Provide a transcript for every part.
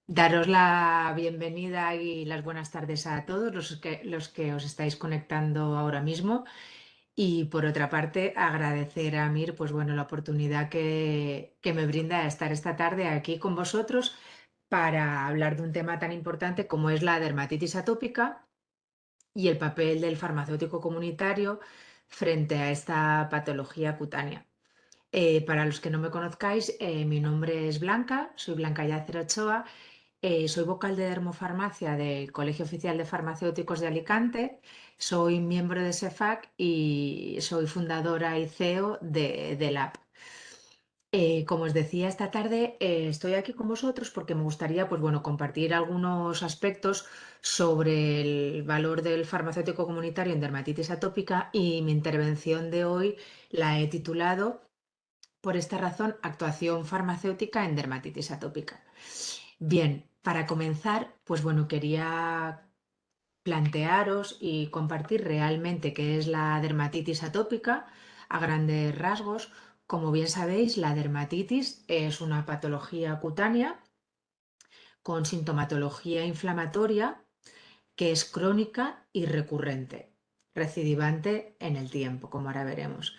Daros la bienvenida y las buenas tardes a todos los que os estáis conectando ahora mismo. Y por otra parte, agradecer a Mir, pues bueno, la oportunidad que me brinda estar esta tarde aquí con vosotros para hablar de un tema tan importante como es la dermatitis atópica y el papel del farmacéutico comunitario frente a esta patología cutánea. Para los que no me conozcáis, mi nombre es Blanca, soy Blanca Yacer Ochoa. Soy vocal de dermofarmacia del Colegio Oficial de Farmacéuticos de Alicante, soy miembro de SEFAC y soy fundadora y CEO de LAB. Como os decía esta tarde, estoy aquí con vosotros porque me gustaría, pues bueno, compartir algunos aspectos sobre el valor del farmacéutico comunitario en dermatitis atópica, y mi intervención de hoy la he titulado, por esta razón, actuación farmacéutica en dermatitis atópica. Bien, para comenzar, pues bueno, quería plantearos y compartir realmente qué es la dermatitis atópica a grandes rasgos. Como bien sabéis, la dermatitis es una patología cutánea con sintomatología inflamatoria que es crónica y recurrente, recidivante en el tiempo, como ahora veremos.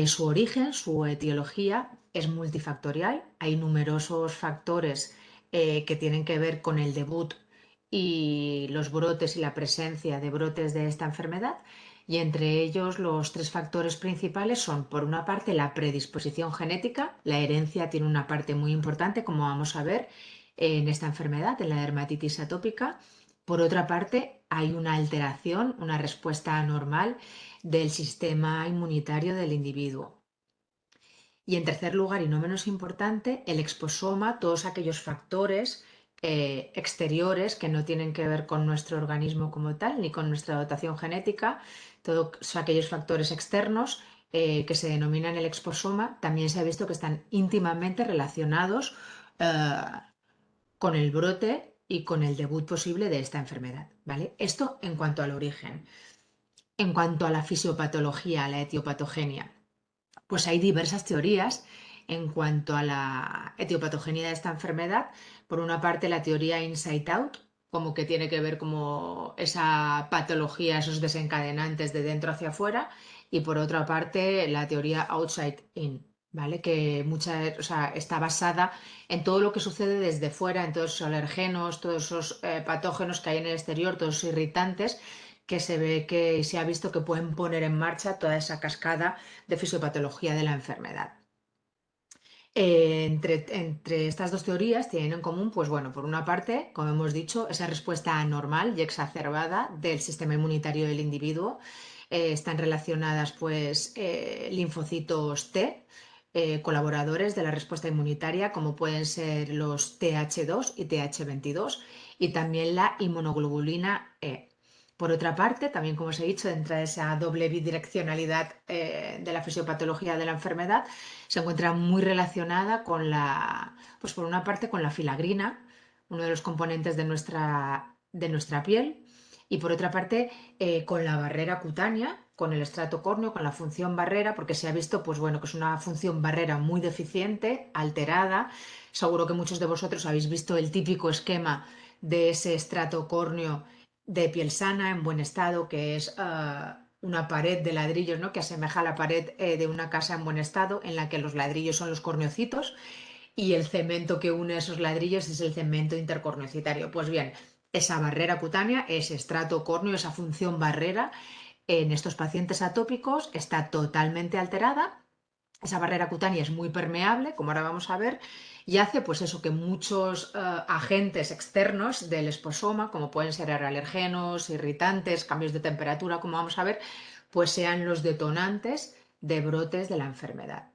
Su origen, su etiología es multifactorial. Hay numerosos factores que tienen que ver con el debut y los brotes y la presencia de brotes de esta enfermedad. Y entre ellos los tres factores principales son, por una parte, la predisposición genética. La herencia tiene una parte muy importante, como vamos a ver en esta enfermedad, en la dermatitis atópica. Por otra parte, hay una alteración, una respuesta anormal del sistema inmunitario del individuo. Y en tercer lugar, y no menos importante, el exposoma, todos aquellos factores exteriores que no tienen que ver con nuestro organismo como tal, ni con nuestra dotación genética, todos aquellos factores externos que se denominan el exposoma, también se ha visto que están íntimamente relacionados eh, con el brote y con el debut posible de esta enfermedad, ¿vale? Esto en cuanto al origen. En cuanto a la fisiopatología, a la etiopatogenia, pues hay diversas teorías en cuanto a la etiopatogenia de esta enfermedad. Por una parte, la teoría inside out, como que tiene que ver como esa patología, esos desencadenantes de dentro hacia afuera, y por otra parte, la teoría outside in, ¿vale? Que o sea, está basada en todo lo que sucede desde fuera, en todos esos alergenos, todos esos patógenos que hay en el exterior, todos esos irritantes que se ve que se ha visto que pueden poner en marcha toda esa cascada de fisiopatología de la enfermedad. Entre estas dos teorías tienen en común, pues bueno, por una parte, como hemos dicho, esa respuesta anormal y exacerbada del sistema inmunitario del individuo. Están relacionadas, pues, linfocitos T, colaboradores de la respuesta inmunitaria, como pueden ser los TH2 y TH22, y también la inmunoglobulina E. Por otra parte, también como os he dicho, dentro de esa doble bidireccionalidad de la fisiopatología de la enfermedad, se encuentra muy relacionada con pues por una parte con la filagrina, uno de los componentes de nuestra piel, y por otra parte con la barrera cutánea, con el estrato córneo, con la función barrera, porque se ha visto, pues bueno, que es una función barrera muy deficiente, alterada. Seguro que muchos de vosotros habéis visto el típico esquema de ese estrato córneo de piel sana, en buen estado, que es una pared de ladrillos, ¿no? Que asemeja a la pared de una casa en buen estado, en la que los ladrillos son los corneocitos y el cemento que une esos ladrillos es el cemento intercorneocitario. Pues bien, esa barrera cutánea, ese estrato córneo, esa función barrera en estos pacientes atópicos está totalmente alterada. Esa barrera cutánea es muy permeable, como ahora vamos a ver, y hace pues eso, que muchos agentes externos del esposoma, como pueden ser alergenos, irritantes, cambios de temperatura, como vamos a ver, pues sean los detonantes de brotes de la enfermedad.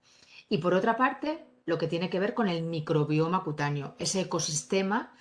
Y por otra parte, lo que tiene que ver con el microbioma cutáneo, ese ecosistema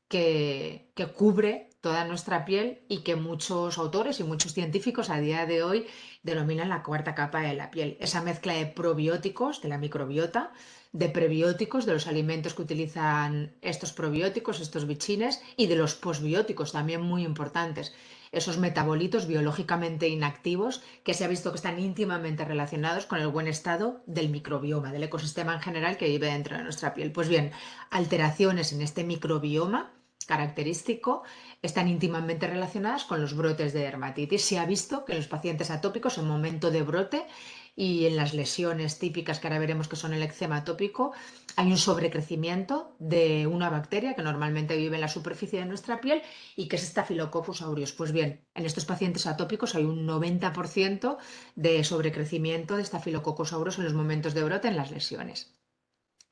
que cubre toda nuestra piel y que muchos autores y muchos científicos a día de hoy denominan la cuarta capa de la piel. Esa mezcla de probióticos, de la microbiota, de prebióticos, de los alimentos que utilizan estos probióticos, estos bichines, y de los posbióticos, también muy importantes. Esos metabolitos biológicamente inactivos que se ha visto que están íntimamente relacionados con el buen estado del microbioma, del ecosistema en general que vive dentro de nuestra piel. Pues bien, alteraciones en este microbioma característico están íntimamente relacionadas con los brotes de dermatitis. Se ha visto que en los pacientes atópicos, en momento de brote y en las lesiones típicas que ahora veremos que son el eczema atópico, hay un sobrecrecimiento de una bacteria que normalmente vive en la superficie de nuestra piel y que es Staphylococcus aureus. Pues bien, en estos pacientes atópicos hay un 90% de sobrecrecimiento de Staphylococcus aureus en los momentos de brote en las lesiones.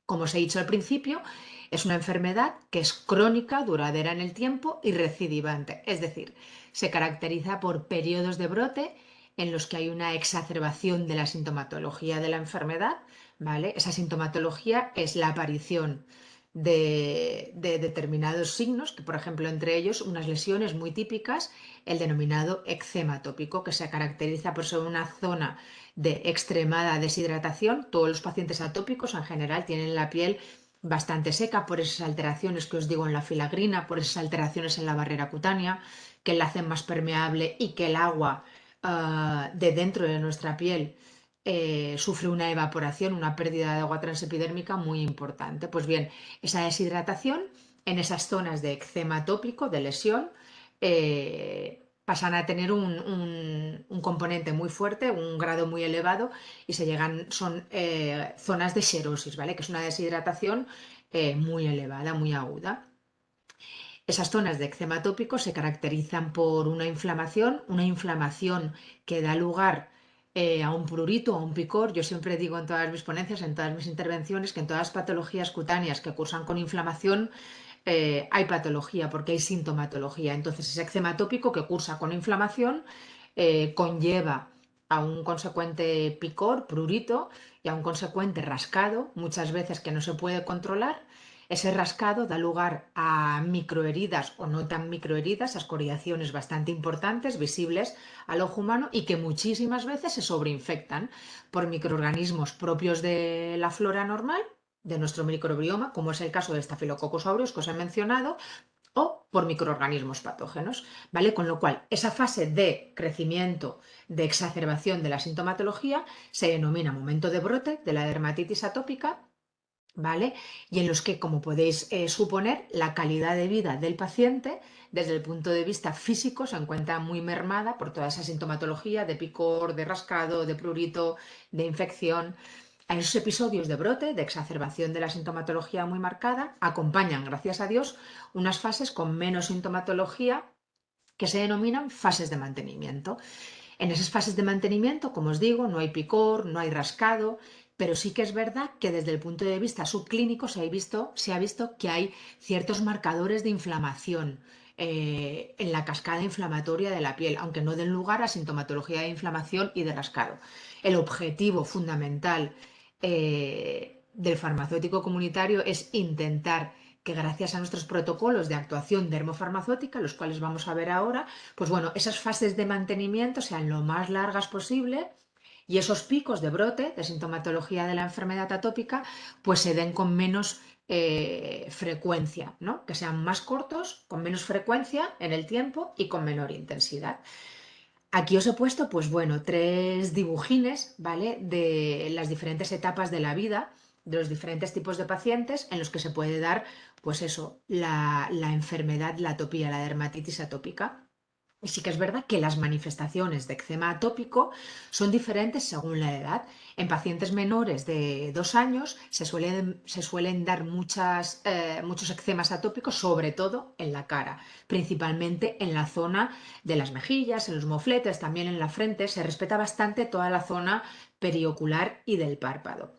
Como os he dicho al principio, es una enfermedad que es crónica, duradera en el tiempo y recidivante, es decir, se caracteriza por periodos de brote en los que hay una exacerbación de la sintomatología de la enfermedad, ¿vale? Esa sintomatología es la aparición de determinados signos, que por ejemplo entre ellos unas lesiones muy típicas, el denominado eczema atópico, que se caracteriza por ser una zona de extremada deshidratación. Todos los pacientes atópicos en general tienen la piel bastante seca por esas alteraciones que os digo en la filagrina, por esas alteraciones en la barrera cutánea, que la hacen más permeable y que el agua de dentro de nuestra piel sufre una evaporación, una pérdida de agua transepidérmica muy importante. Pues bien, esa deshidratación en esas zonas de eczema atópico, de lesión, pasan a tener un componente muy fuerte, un grado muy elevado y son zonas de xerosis, ¿vale? Que es una deshidratación muy elevada, muy aguda. Esas zonas de eczema atópico se caracterizan por una inflamación que da lugar a un prurito, a un picor. Yo siempre digo en todas mis ponencias, en todas mis intervenciones, que en todas las patologías cutáneas que cursan con inflamación hay patología porque hay sintomatología. Entonces, ese eczema atópico que cursa con inflamación conlleva a un consecuente picor, prurito, y a un consecuente rascado, muchas veces que no se puede controlar. Ese rascado da lugar a microheridas o no tan microheridas, escoriaciones bastante importantes, visibles al ojo humano y que muchísimas veces se sobreinfectan por microorganismos propios de la flora normal, de nuestro microbioma, como es el caso de Staphylococcus aureus que os he mencionado, o por microorganismos patógenos, ¿vale? Con lo cual, esa fase de crecimiento, de exacerbación de la sintomatología se denomina momento de brote de la dermatitis atópica, ¿vale? Y en los que, como podéis suponer, la calidad de vida del paciente, desde el punto de vista físico, se encuentra muy mermada por toda esa sintomatología de picor, de rascado, de prurito, de infección. A esos episodios de brote, de exacerbación de la sintomatología muy marcada, acompañan, gracias a Dios, unas fases con menos sintomatología que se denominan fases de mantenimiento. En esas fases de mantenimiento, como os digo, no hay picor, no hay rascado, pero sí que es verdad que desde el punto de vista subclínico se ha visto que hay ciertos marcadores de inflamación en la cascada inflamatoria de la piel, aunque no den lugar a sintomatología de inflamación y de rascado. El objetivo fundamental del farmacéutico comunitario es intentar que gracias a nuestros protocolos de actuación dermofarmacéutica, los cuales vamos a ver ahora, pues bueno, esas fases de mantenimiento sean lo más largas posible y esos picos de brote, de sintomatología de la enfermedad atópica, pues se den con menos frecuencia, ¿no? Que sean más cortos, con menos frecuencia en el tiempo y con menor intensidad. Aquí os he puesto, pues bueno, tres dibujines, ¿vale? De las diferentes etapas de la vida, de los diferentes tipos de pacientes en los que se puede dar, pues eso, la enfermedad, la atopía, la dermatitis atópica. Y sí que es verdad que las manifestaciones de eczema atópico son diferentes según la edad. En pacientes menores de 2 años se suelen dar muchos eczemas atópicos, sobre todo en la cara, principalmente en la zona de las mejillas, en los mofletes, también en la frente. Se respeta bastante toda la zona periocular y del párpado.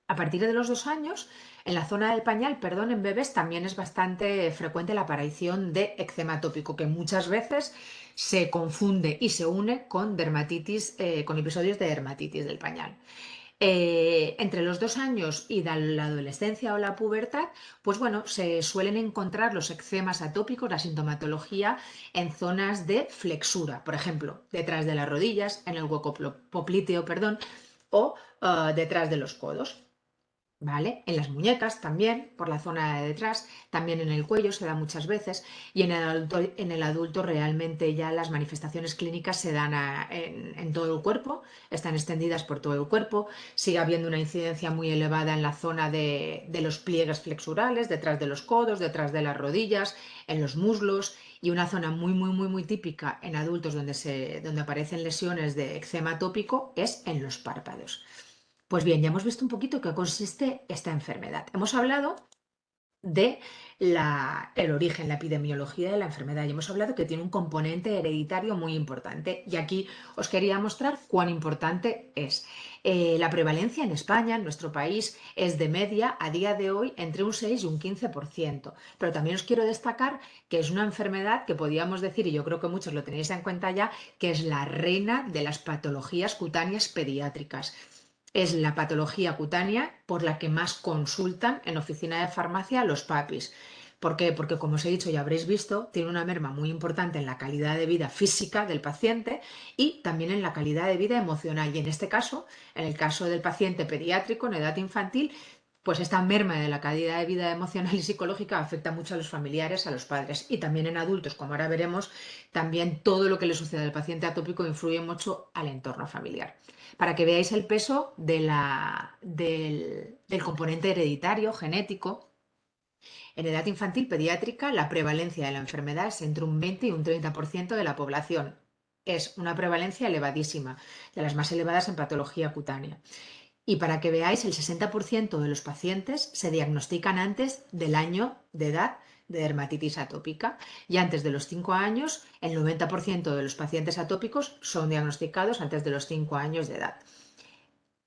A partir de los 2 años, en la zona del pañal, perdón, en bebés también es bastante frecuente la aparición de eczema atópico, que muchas veces se confunde y se une con dermatitis, con episodios de dermatitis del pañal. Entre los 2 años y la adolescencia o la pubertad, pues bueno, se suelen encontrar los eczemas atópicos, la sintomatología, en zonas de flexura, por ejemplo, detrás de las rodillas, en el hueco popliteo, perdón, o detrás de los codos. ¿Vale? En las muñecas también, por la zona de detrás, también en el cuello se da muchas veces y en el adulto realmente ya las manifestaciones clínicas se dan en todo el cuerpo, están extendidas por todo el cuerpo, sigue habiendo una incidencia muy elevada en la zona de los pliegues flexurales, detrás de los codos, detrás de las rodillas, en los muslos y una zona muy, muy, muy, muy típica en adultos donde aparecen lesiones de eczema atópico es en los párpados. Pues bien, ya hemos visto un poquito qué consiste esta enfermedad. Hemos hablado de el origen, la epidemiología de la enfermedad y hemos hablado que tiene un componente hereditario muy importante. Y aquí os quería mostrar cuán importante es. La prevalencia en España, en nuestro país, es de media a día de hoy entre un 6 y un 15%. Pero también os quiero destacar que es una enfermedad que podríamos decir, y yo creo que muchos lo tenéis en cuenta ya, que es la reina de las patologías cutáneas pediátricas. Es la patología cutánea por la que más consultan en oficina de farmacia los papis. ¿Por qué? Porque, como os he dicho y habréis visto, tiene una merma muy importante en la calidad de vida física del paciente y también en la calidad de vida emocional. Y en este caso, en el caso del paciente pediátrico en edad infantil, pues esta merma de la calidad de vida emocional y psicológica afecta mucho a los familiares, a los padres y también en adultos, como ahora veremos, también todo lo que le sucede al paciente atópico influye mucho al entorno familiar. Para que veáis el peso del componente hereditario, genético, en edad infantil pediátrica la prevalencia de la enfermedad es entre un 20 y un 30% de la población. Es una prevalencia elevadísima, de las más elevadas en patología cutánea. Y para que veáis, el 60% de los pacientes se diagnostican antes del año de edad de dermatitis atópica y antes de los 5 años, el 90% de los pacientes atópicos son diagnosticados antes de los 5 años de edad.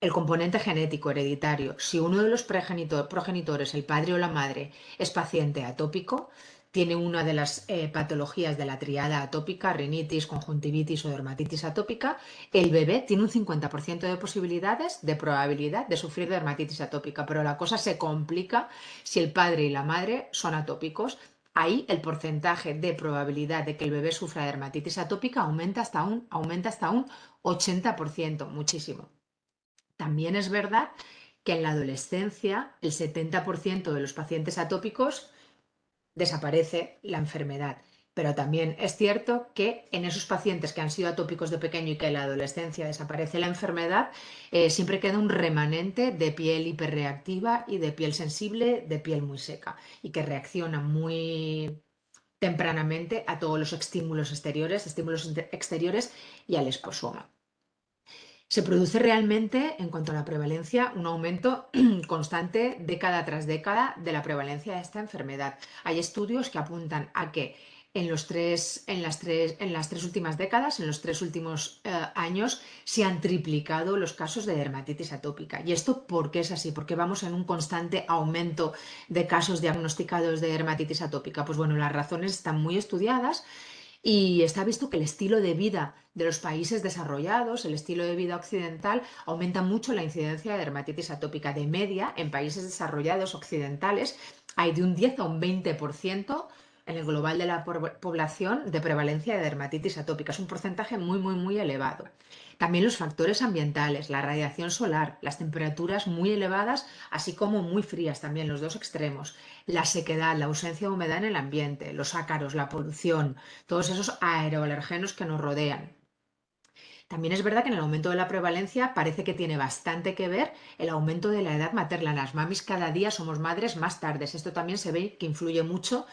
El componente genético hereditario, si uno de los progenitores, el padre o la madre, es paciente atópico, tiene una de las patologías de la triada atópica, rinitis, conjuntivitis o dermatitis atópica, el bebé tiene un 50% de posibilidades, de probabilidad de sufrir dermatitis atópica, pero la cosa se complica si el padre y la madre son atópicos. Ahí el porcentaje de probabilidad de que el bebé sufra dermatitis atópica aumenta hasta un 80%, muchísimo. También es verdad que en la adolescencia el 70% de los pacientes atópicos desaparece la enfermedad. Pero también es cierto que en esos pacientes que han sido atópicos de pequeño y que en la adolescencia desaparece la enfermedad, siempre queda un remanente de piel hiperreactiva y de piel sensible, de piel muy seca y que reacciona muy tempranamente a todos los estímulos exteriores y al exposoma. Se produce realmente, en cuanto a la prevalencia, un aumento constante década tras década de la prevalencia de esta enfermedad. Hay estudios que apuntan a que en las tres últimas décadas, en los 3 últimos años, se han triplicado los casos de dermatitis atópica. ¿Y esto por qué es así? Porque vamos en un constante aumento de casos diagnosticados de dermatitis atópica. Pues bueno, las razones están muy estudiadas y está visto que el estilo de vida de los países desarrollados, el estilo de vida occidental, aumenta mucho la incidencia de dermatitis atópica. De media, en países desarrollados occidentales, hay de un 10 a un 20% en el global de la población de prevalencia de dermatitis atópica. Es un porcentaje muy, muy, muy elevado. También los factores ambientales, la radiación solar, las temperaturas muy elevadas, así como muy frías también, los dos extremos, la sequedad, la ausencia de humedad en el ambiente, los ácaros, la polución, todos esos aeroalergenos que nos rodean. También es verdad que en el aumento de la prevalencia parece que tiene bastante que ver el aumento de la edad materna. Las mamis cada día somos madres más tardes. Esto también se ve que influye mucho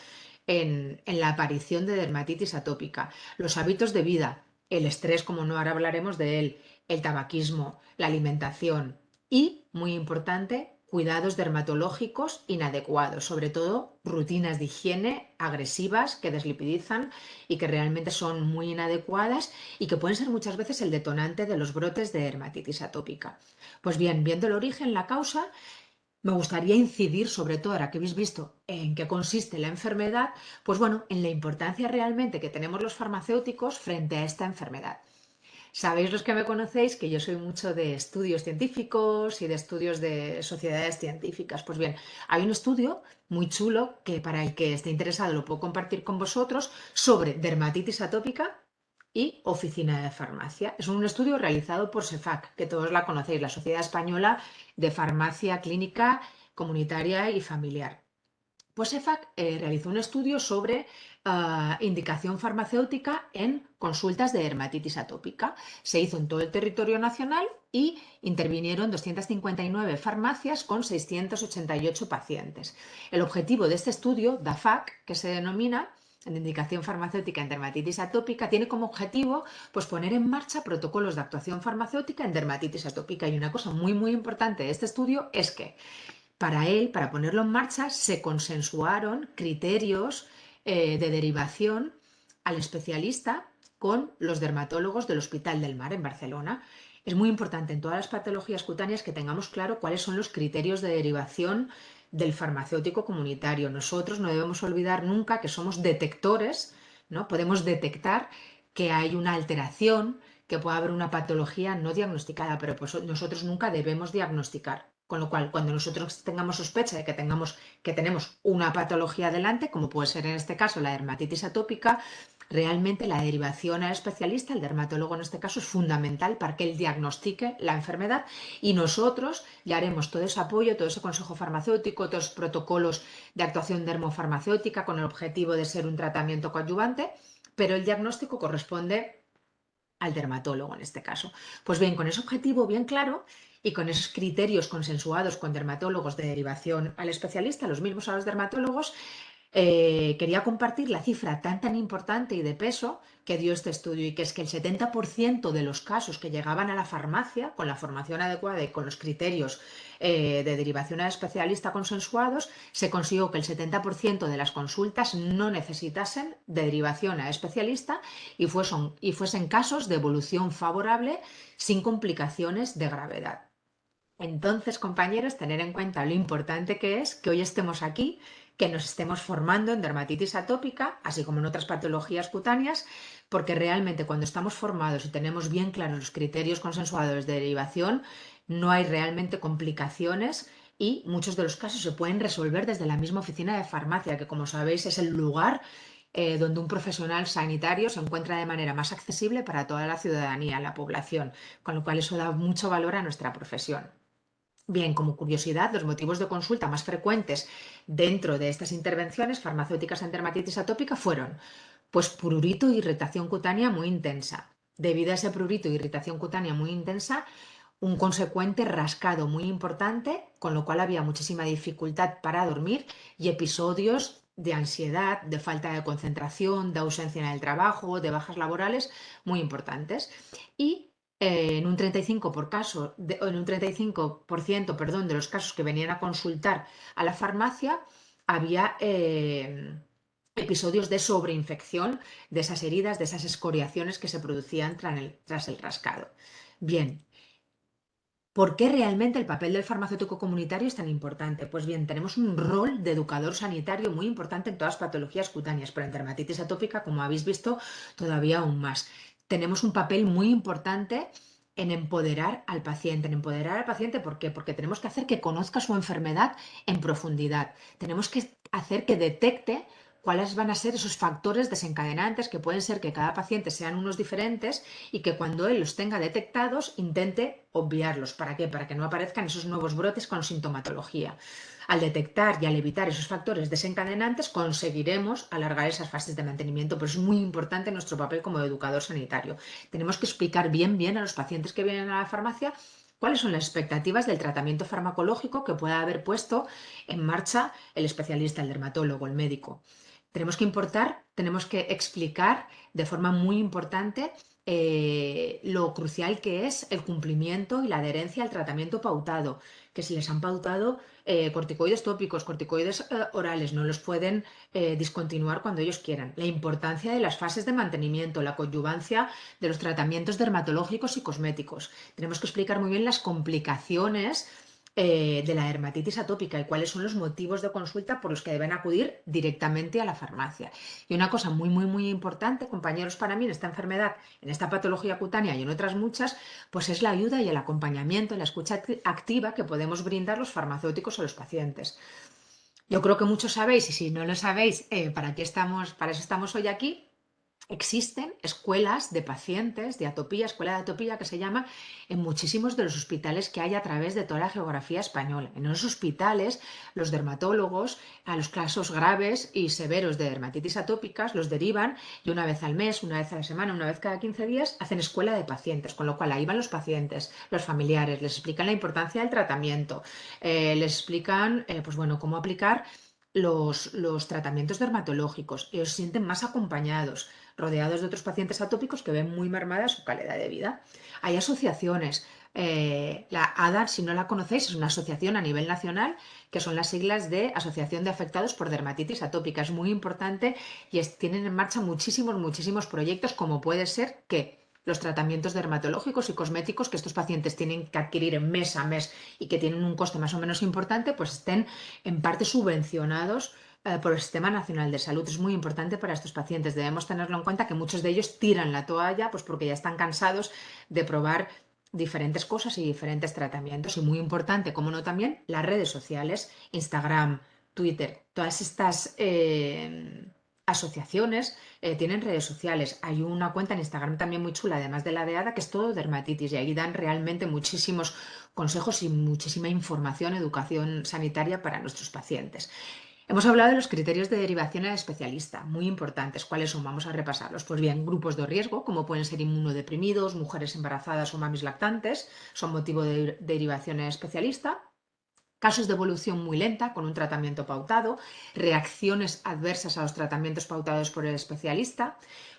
en la aparición de dermatitis atópica. Los hábitos de vida, el estrés, como no ahora hablaremos de él, el tabaquismo, la alimentación y, muy importante, cuidados dermatológicos inadecuados, sobre todo rutinas de higiene agresivas que deslipidizan y que realmente son muy inadecuadas y que pueden ser muchas veces el detonante de los brotes de dermatitis atópica. Pues bien, viendo el origen, la causa, me gustaría incidir sobre todo, ahora que habéis visto en qué consiste la enfermedad, pues bueno, en la importancia realmente que tenemos los farmacéuticos frente a esta enfermedad. Sabéis los que me conocéis que yo soy mucho de estudios científicos y de estudios de sociedades científicas. Pues bien, hay un estudio muy chulo que para el que esté interesado lo puedo compartir con vosotros sobre dermatitis atópica y oficina de farmacia. Es un estudio realizado por SEFAC, que todos la conocéis, la Sociedad Española de Farmacia Clínica Comunitaria y Familiar. Pues EFAC realizó un estudio sobre indicación farmacéutica en consultas de dermatitis atópica. Se hizo en todo el territorio nacional y intervinieron 259 farmacias con 688 pacientes. El objetivo de este estudio, DAFAC, que se denomina de indicación farmacéutica en dermatitis atópica, tiene como objetivo pues, poner en marcha protocolos de actuación farmacéutica en dermatitis atópica. Y una cosa muy, muy importante de este estudio es que para ponerlo en marcha, se consensuaron criterios de derivación al especialista con los dermatólogos del Hospital del Mar en Barcelona. Es muy importante en todas las patologías cutáneas que tengamos claro cuáles son los criterios de derivación del farmacéutico comunitario. Nosotros no debemos olvidar nunca que somos detectores, ¿no? Podemos detectar que hay una alteración, que puede haber una patología no diagnosticada, pero pues nosotros nunca debemos diagnosticar. Con lo cual, cuando nosotros tengamos sospecha de que tenemos una patología delante, como puede ser en este caso la dermatitis atópica, realmente la derivación al especialista, el dermatólogo en este caso, es fundamental para que él diagnostique la enfermedad y nosotros le haremos todo ese apoyo, todo ese consejo farmacéutico, todos los protocolos de actuación dermofarmacéutica con el objetivo de ser un tratamiento coadyuvante, pero el diagnóstico corresponde al dermatólogo en este caso. Pues bien, con ese objetivo bien claro y con esos criterios consensuados con dermatólogos de derivación al especialista, los mismos a los dermatólogos, quería compartir la cifra tan importante y de peso que dio este estudio y que es que el 70% de los casos que llegaban a la farmacia con la formación adecuada y con los criterios de derivación al especialista consensuados, se consiguió que el 70% de las consultas no necesitasen de derivación a especialista y fuesen casos de evolución favorable sin complicaciones de gravedad. Entonces, compañeros, tener en cuenta lo importante que es que hoy estemos aquí, que nos estemos formando en dermatitis atópica, así como en otras patologías cutáneas, porque realmente cuando estamos formados y tenemos bien claros los criterios consensuados de derivación, no hay realmente complicaciones y muchos de los casos se pueden resolver desde la misma oficina de farmacia, que como sabéis es el lugar donde un profesional sanitario se encuentra de manera más accesible para toda la ciudadanía, la población, con lo cual eso da mucho valor a nuestra profesión. Bien, como curiosidad, los motivos de consulta más frecuentes dentro de estas intervenciones farmacéuticas en dermatitis atópica fueron, pues, prurito e irritación cutánea muy intensa. Debido a ese prurito e irritación cutánea muy intensa, un consecuente rascado muy importante, con lo cual había muchísima dificultad para dormir y episodios de ansiedad, de falta de concentración, de ausencia en el trabajo, de bajas laborales muy importantes. Y en un 35%, perdón, de los casos que venían a consultar a la farmacia, había episodios de sobreinfección de esas heridas, de esas escoriaciones que se producían tras el rascado. Bien, ¿por qué realmente el papel del farmacéutico comunitario es tan importante? Pues bien, tenemos un rol de educador sanitario muy importante en todas las patologías cutáneas, pero en dermatitis atópica, como habéis visto, todavía aún más. Tenemos un papel muy importante en empoderar al paciente. En empoderar al paciente, ¿por qué? Porque tenemos que hacer que conozca su enfermedad en profundidad. Tenemos que hacer que detecte cuáles van a ser esos factores desencadenantes, que pueden ser que cada paciente sean unos diferentes y que cuando él los tenga detectados intente obviarlos. ¿Para qué? Para que no aparezcan esos nuevos brotes con sintomatología. Al detectar y al evitar esos factores desencadenantes conseguiremos alargar esas fases de mantenimiento, pero es muy importante nuestro papel como educador sanitario. Tenemos que explicar bien a los pacientes que vienen a la farmacia cuáles son las expectativas del tratamiento farmacológico que pueda haber puesto en marcha el especialista, el dermatólogo, el médico. Tenemos que explicar de forma muy importante lo crucial que es el cumplimiento y la adherencia al tratamiento pautado, que si les han pautado corticoides tópicos, corticoides orales, no los pueden discontinuar cuando ellos quieran. La importancia de las fases de mantenimiento, la coadyuvancia de los tratamientos dermatológicos y cosméticos. Tenemos que explicar muy bien las complicaciones de la dermatitis atópica y cuáles son los motivos de consulta por los que deben acudir directamente a la farmacia. Y una cosa muy, muy, muy importante, compañeros, para mí en esta enfermedad, en esta patología cutánea y en otras muchas, pues es la ayuda y el acompañamiento, la escucha activa que podemos brindar los farmacéuticos a los pacientes. Yo creo que muchos sabéis, y si no lo sabéis, para eso estamos hoy aquí. Existen escuelas de pacientes de atopía, escuela de atopía que se llama, en muchísimos de los hospitales que hay a través de toda la geografía española. En esos hospitales, los dermatólogos a los casos graves y severos de dermatitis atópicas los derivan y una vez al mes, una vez a la semana, una vez cada 15 días hacen escuela de pacientes, con lo cual ahí van los pacientes, los familiares, les explican la importancia del tratamiento, les explican pues bueno, cómo aplicar los tratamientos dermatológicos. Ellos se sienten más acompañados, rodeados de otros pacientes atópicos que ven muy mermada su calidad de vida. Hay asociaciones. La ADA, si no la conocéis, es una asociación a nivel nacional que son las siglas de Asociación de Afectados por Dermatitis Atópica. Es muy importante y tienen en marcha muchísimos, muchísimos proyectos, como puede ser que los tratamientos dermatológicos y cosméticos que estos pacientes tienen que adquirir mes a mes y que tienen un coste más o menos importante, pues estén en parte subvencionados por el Sistema Nacional de Salud. Es muy importante para estos pacientes. Debemos tenerlo en cuenta que muchos de ellos tiran la toalla pues porque ya están cansados de probar diferentes cosas y diferentes tratamientos. Y muy importante, como no también, las redes sociales, Instagram, Twitter, todas estas asociaciones tienen redes sociales. Hay una cuenta en Instagram también muy chula, además de la de ADA, que es todo dermatitis y ahí dan realmente muchísimos consejos y muchísima información, educación sanitaria para nuestros pacientes. Hemos hablado de los criterios de derivación al especialista, muy importantes. ¿Cuáles son? Vamos a repasarlos. Pues bien, grupos de riesgo, como pueden ser inmunodeprimidos, mujeres embarazadas o mamis lactantes, son motivo de derivación al especialista. Casos de evolución muy lenta, con un tratamiento pautado, reacciones adversas a los tratamientos pautados por el especialista,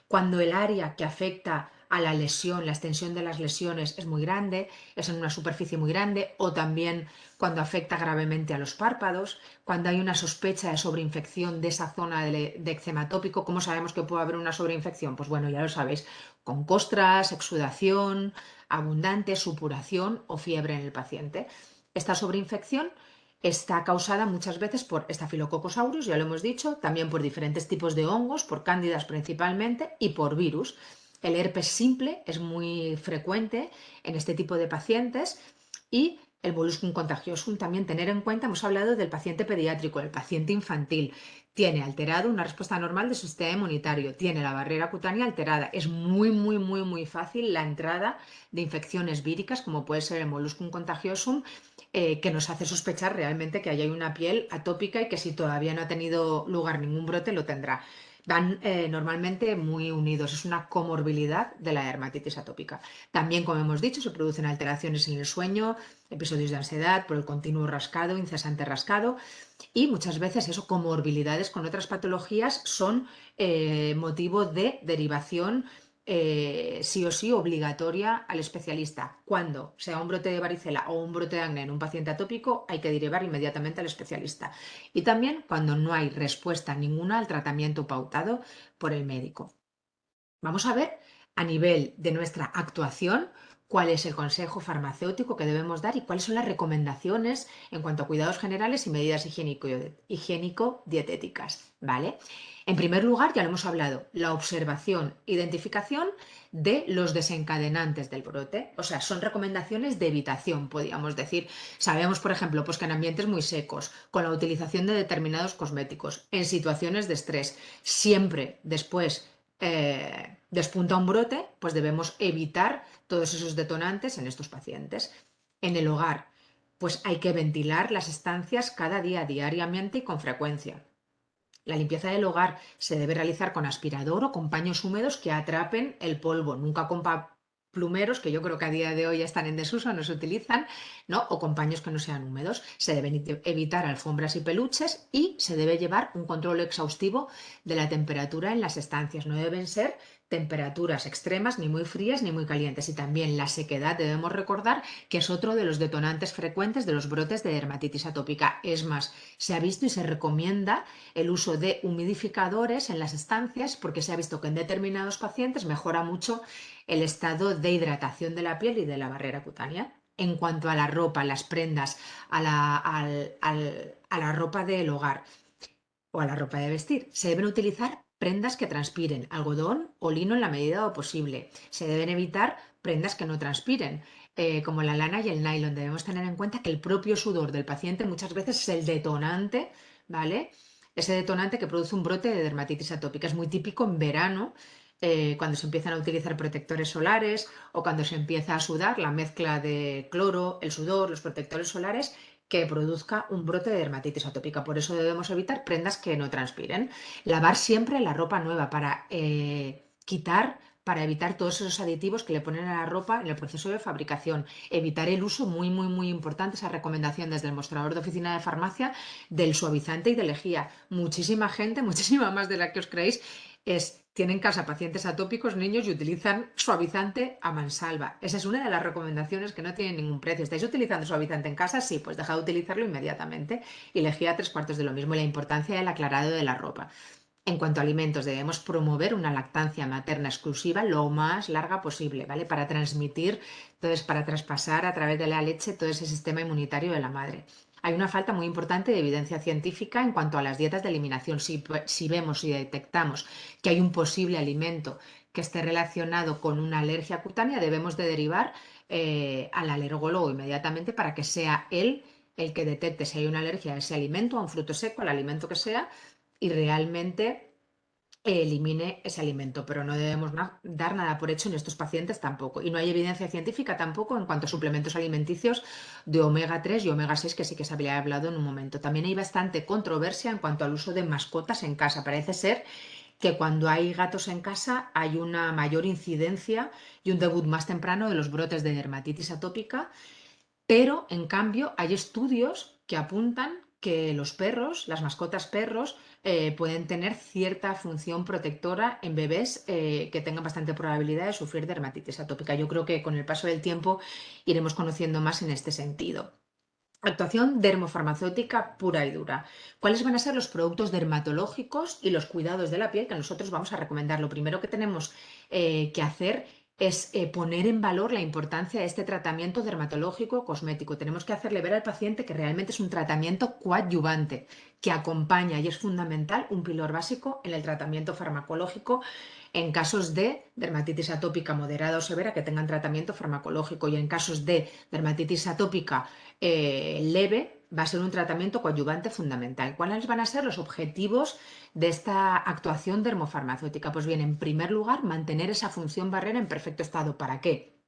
cuando el área que afecta a la lesión, la extensión de las lesiones es muy grande, es en una superficie muy grande, o también cuando afecta gravemente a los párpados, cuando hay una sospecha de sobreinfección de esa zona de eczema atópico. ¿Cómo sabemos que puede haber una sobreinfección? Pues bueno, ya lo sabéis, con costras, exudación abundante, supuración o fiebre en el paciente. Esta sobreinfección está causada muchas veces por Staphylococcus aureus, ya lo hemos dicho, también por diferentes tipos de hongos, por cándidas principalmente, y por virus. El herpes simple es muy frecuente en este tipo de pacientes y el molluscum contagiosum también tener en cuenta, hemos hablado del paciente pediátrico, el paciente infantil, tiene alterado una respuesta normal de su sistema inmunitario, tiene la barrera cutánea alterada, es muy, muy, muy, muy fácil la entrada de infecciones víricas como puede ser el molluscum contagiosum, que nos hace sospechar realmente que ahí hay una piel atópica y que si todavía no ha tenido lugar ningún brote lo tendrá. Van normalmente muy unidos, es una comorbilidad de la dermatitis atópica. También, como hemos dicho, se producen alteraciones en el sueño, episodios de ansiedad por el continuo rascado, incesante rascado y muchas veces eso, comorbilidades con otras patologías son motivo de derivación sí o sí obligatoria al especialista. Cuando sea un brote de varicela o un brote de acné en un paciente atópico, hay que derivar inmediatamente al especialista. Y también cuando no hay respuesta ninguna al tratamiento pautado por el médico. Vamos a ver a nivel de nuestra actuación cuál es el consejo farmacéutico que debemos dar y cuáles son las recomendaciones en cuanto a cuidados generales y medidas higiénico-dietéticas, ¿vale? En primer lugar, ya lo hemos hablado, la observación, identificación de los desencadenantes del brote, o sea, son recomendaciones de evitación, podríamos decir. Sabemos, por ejemplo, pues que en ambientes muy secos, con la utilización de determinados cosméticos, en situaciones de estrés, siempre después despunta un brote, pues debemos evitar todos esos detonantes en estos pacientes. En el hogar, pues hay que ventilar las estancias cada día, diariamente y con frecuencia. La limpieza del hogar se debe realizar con aspirador o con paños húmedos que atrapen el polvo, nunca con plumeros, que yo creo que a día de hoy ya están en desuso, no se utilizan, ¿no? O con paños que no sean húmedos. Se deben evitar alfombras y peluches y se debe llevar un control exhaustivo de la temperatura en las estancias. No deben ser temperaturas extremas, ni muy frías ni muy calientes. Y también la sequedad, debemos recordar que es otro de los detonantes frecuentes de los brotes de dermatitis atópica. Es más, se ha visto y se recomienda el uso de humidificadores en las estancias porque se ha visto que en determinados pacientes mejora mucho el estado de hidratación de la piel y de la barrera cutánea. en cuanto a la ropa, las prendas, a la ropa del hogar o a la ropa de vestir. Se deben utilizar prendas que transpiren, algodón o lino en la medida de lo posible. Se deben evitar prendas que no transpiren, como la lana y el nylon. Debemos tener en cuenta que el propio sudor del paciente muchas veces es el detonante, ¿vale? Ese detonante que produce un brote de dermatitis atópica. Es muy típico en verano, cuando se empiezan a utilizar protectores solares o cuando se empieza a sudar la mezcla de cloro, el sudor, los protectores solares que produzca un brote de dermatitis atópica. Por eso debemos evitar prendas que no transpiren. Lavar siempre la ropa nueva para para evitar todos esos aditivos que le ponen a la ropa en el proceso de fabricación. Evitar el uso, muy, muy, muy importante, esa recomendación desde el mostrador de oficina de farmacia del suavizante y de lejía. Muchísima gente, muchísima más de la que os creéis, tienen en casa pacientes atópicos, niños, y utilizan suavizante a mansalva. Esa es una de las recomendaciones que no tienen ningún precio. ¿Estáis utilizando suavizante en casa? Sí, pues dejad de utilizarlo inmediatamente y lejía 3/4 de lo mismo. La importancia del aclarado de la ropa. En cuanto a alimentos, debemos promover una lactancia materna exclusiva lo más larga posible, ¿vale? Para transmitir, entonces, para traspasar a través de la leche todo ese sistema inmunitario de la madre. Hay una falta muy importante de evidencia científica en cuanto a las dietas de eliminación. Si vemos y detectamos que hay un posible alimento que esté relacionado con una alergia cutánea, debemos de derivar al alergólogo inmediatamente para que sea él el que detecte si hay una alergia a ese alimento, a un fruto seco, al alimento que sea, y realmente elimine ese alimento, pero no debemos dar nada por hecho en estos pacientes tampoco. Y no hay evidencia científica tampoco en cuanto a suplementos alimenticios de omega 3 y omega 6, que sí que se había hablado en un momento. También hay bastante controversia en cuanto al uso de mascotas en casa. Parece ser que cuando hay gatos en casa hay una mayor incidencia y un debut más temprano de los brotes de dermatitis atópica, pero, en cambio, hay estudios que apuntan que los perros, las mascotas perros, pueden tener cierta función protectora en bebés que tengan bastante probabilidad de sufrir dermatitis atópica. Yo creo que con el paso del tiempo iremos conociendo más en este sentido. Actuación dermofarmacéutica pura y dura. ¿Cuáles van a ser los productos dermatológicos y los cuidados de la piel que nosotros vamos a recomendar? Lo primero que tenemos que hacer es poner en valor la importancia de este tratamiento dermatológico cosmético. Tenemos que hacerle ver al paciente que realmente es un tratamiento coadyuvante, que acompaña y es fundamental, un pilar básico en el tratamiento farmacológico en casos de dermatitis atópica moderada o severa que tengan tratamiento farmacológico, y en casos de dermatitis atópica leve va a ser un tratamiento coadyuvante fundamental. ¿Cuáles van a ser los objetivos de esta actuación dermofarmacéutica? Pues bien, en primer lugar, mantener esa función barrera en perfecto estado. ¿Para qué?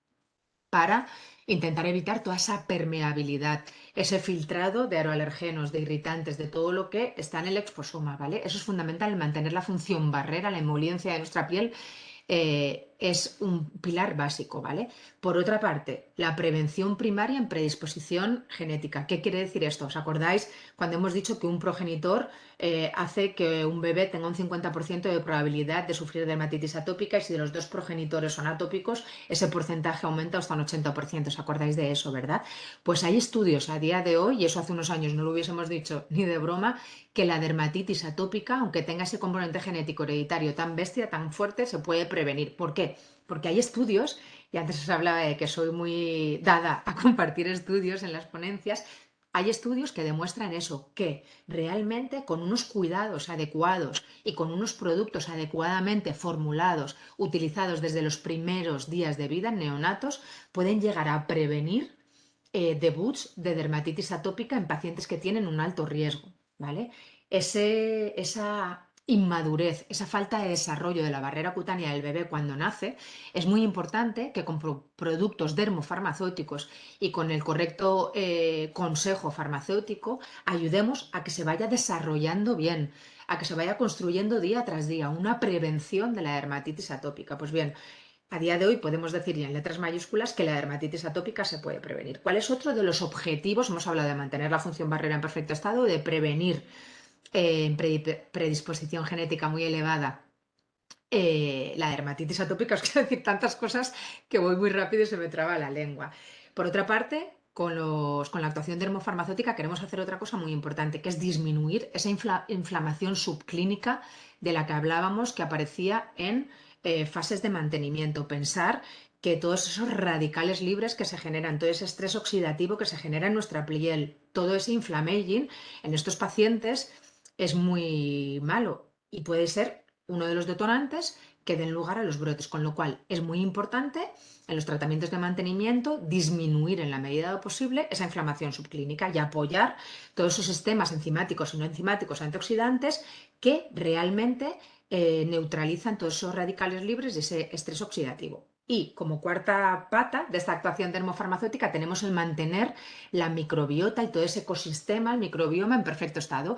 Para intentar evitar toda esa permeabilidad, ese filtrado de aeroalergenos, de irritantes, de todo lo que está en el exposoma, ¿vale? Eso es fundamental, mantener la función barrera, la emoliencia de nuestra piel, es un pilar básico, ¿vale? Por otra parte, la prevención primaria en predisposición genética. ¿Qué quiere decir esto? ¿Os acordáis cuando hemos dicho que un progenitor hace que un bebé tenga un 50% de probabilidad de sufrir dermatitis atópica, y si de los dos progenitores son atópicos, ese porcentaje aumenta hasta un 80%? ¿Os acordáis de eso, verdad? Pues hay estudios a día de hoy, y eso hace unos años no lo hubiésemos dicho ni de broma, que la dermatitis atópica, aunque tenga ese componente genético hereditario tan bestia, tan fuerte, se puede prevenir. ¿Por qué? Porque hay estudios, y antes os hablaba de que soy muy dada a compartir estudios en las ponencias. Hay estudios que demuestran eso, que realmente con unos cuidados adecuados y con unos productos adecuadamente formulados, utilizados desde los primeros días de vida en neonatos, pueden llegar a prevenir debuts de dermatitis atópica en pacientes que tienen un alto riesgo, ¿vale? Esa inmadurez, esa falta de desarrollo de la barrera cutánea del bebé cuando nace, es muy importante que con productos dermofarmacéuticos y con el correcto consejo farmacéutico ayudemos a que se vaya desarrollando bien, a que se vaya construyendo día tras día una prevención de la dermatitis atópica. Pues bien, a día de hoy podemos decir ya en letras mayúsculas que la dermatitis atópica se puede prevenir. ¿Cuál es otro de los objetivos? Hemos hablado de mantener la función barrera en perfecto estado, de prevenir en predisposición genética muy elevada la dermatitis atópica. Os quiero decir tantas cosas que voy muy rápido y se me traba la lengua. Por otra parte, con la actuación dermofarmacéutica queremos hacer otra cosa muy importante, que es disminuir esa inflamación subclínica de la que hablábamos, que aparecía en fases de mantenimiento. Pensar que todos esos radicales libres que se generan, todo ese estrés oxidativo que se genera en nuestra piel, todo ese inflammaging en estos pacientes es muy malo y puede ser uno de los detonantes que den lugar a los brotes, con lo cual es muy importante en los tratamientos de mantenimiento disminuir en la medida de lo posible esa inflamación subclínica y apoyar todos esos sistemas enzimáticos y no enzimáticos antioxidantes que realmente neutralizan todos esos radicales libres de ese estrés oxidativo. Y como cuarta pata de esta actuación dermofarmacéutica tenemos el mantener la microbiota y todo ese ecosistema, el microbioma en perfecto estado,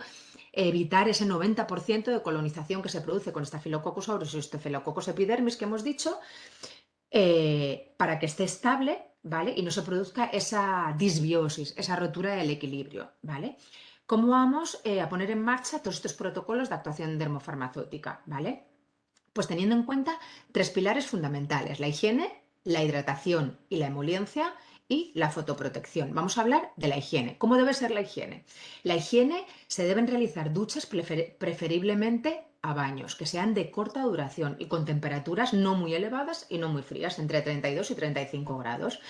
evitar ese 90% de colonización que se produce con Staphylococcus aureus y Staphylococcus epidermis que hemos dicho, para que esté estable, ¿vale? Y no se produzca esa disbiosis, esa rotura del equilibrio, ¿vale? ¿Cómo vamos a poner en marcha todos estos protocolos de actuación dermofarmacéutica, ¿vale? Pues teniendo en cuenta tres pilares fundamentales: la higiene, la hidratación y la emoliencia y la fotoprotección. Vamos a hablar de la higiene. ¿Cómo debe ser la higiene? La higiene se deben realizar duchas preferiblemente a baños, que sean de corta duración y con temperaturas no muy elevadas y no muy frías, entre 32 y 35 grados.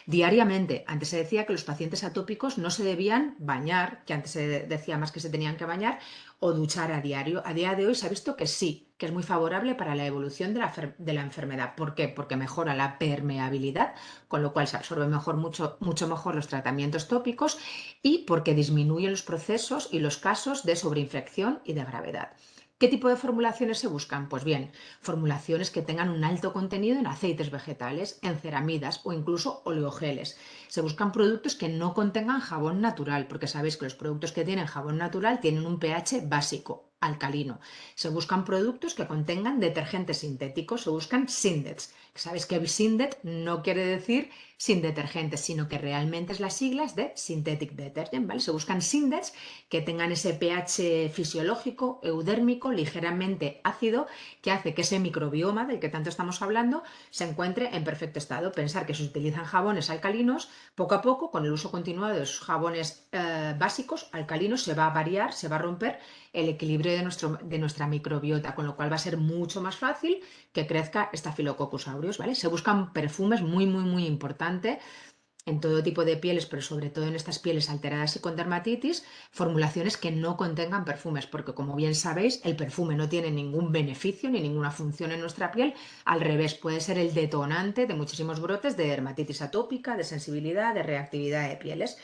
Diariamente, antes se decía que los pacientes atópicos no se debían bañar, que antes se decía más que se tenían que bañar o duchar a diario. A día de hoy se ha visto que sí, que es muy favorable para la evolución de la enfermedad. ¿Por qué? Porque mejora la permeabilidad, con lo cual se absorbe mucho mejor los tratamientos tópicos y porque disminuye los procesos y los casos de sobreinfección y de gravedad. ¿Qué tipo de formulaciones se buscan? Pues bien, formulaciones que tengan un alto contenido en aceites vegetales, en ceramidas o incluso oleogeles. Se buscan productos que no contengan jabón natural, porque sabéis que los productos que tienen jabón natural tienen un pH básico, alcalino. Se buscan productos que contengan detergentes sintéticos, se buscan SINDETs. Sabéis que SINDET no quiere decir sin detergentes, sino que realmente es las siglas de Synthetic Detergent, ¿vale? Se buscan SINDETs que tengan ese pH fisiológico, eudérmico, ligeramente ácido, que hace que ese microbioma del que tanto estamos hablando se encuentre en perfecto estado. Pensar que se utilizan jabones alcalinos, poco a poco, con el uso continuado de esos jabones básicos alcalinos, se va a variar, se va a romper el equilibrio de nuestra microbiota, con lo cual va a ser mucho más fácil que crezca Staphylococcus aureus, ¿vale? Se buscan perfumes muy importante en todo tipo de pieles, pero sobre todo en estas pieles alteradas y con dermatitis, formulaciones que no contengan perfumes, porque como bien sabéis, el perfume no tiene ningún beneficio ni ninguna función en nuestra piel, al revés, puede ser el detonante de muchísimos brotes de dermatitis atópica, de sensibilidad, de reactividad de pieles.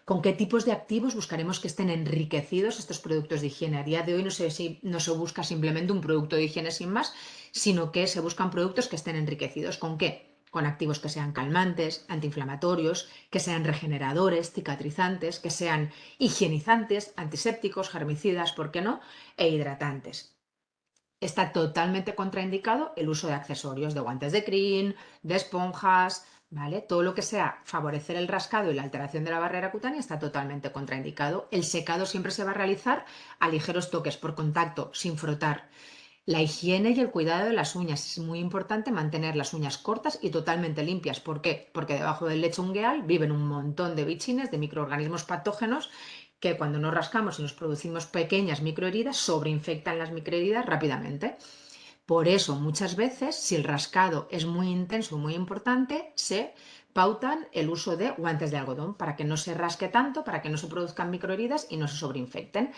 ¿Con qué tipos de activos buscaremos que estén enriquecidos estos productos de higiene? A día de hoy no se busca simplemente un producto de higiene sin más, sino que se buscan productos que estén enriquecidos. ¿Con qué? Con activos que sean calmantes, antiinflamatorios, que sean regeneradores, cicatrizantes, que sean higienizantes, antisépticos, germicidas, ¿por qué no? E hidratantes. Está totalmente contraindicado el uso de accesorios, de guantes de crin, de esponjas, ¿vale? Todo lo que sea favorecer el rascado y la alteración de la barrera cutánea está totalmente contraindicado. El secado siempre se va a realizar a ligeros toques, por contacto, sin frotar. La higiene y el cuidado de las uñas. Es muy importante mantener las uñas cortas y totalmente limpias. ¿Por qué? Porque debajo del lecho ungueal viven un montón de bichines, de microorganismos patógenos que cuando nos rascamos y nos producimos pequeñas microheridas, sobreinfectan las microheridas rápidamente. Por eso, muchas veces, si el rascado es muy intenso, muy importante, se pautan el uso de guantes de algodón para que no se rasque tanto, para que no se produzcan microheridas y no se sobreinfecten.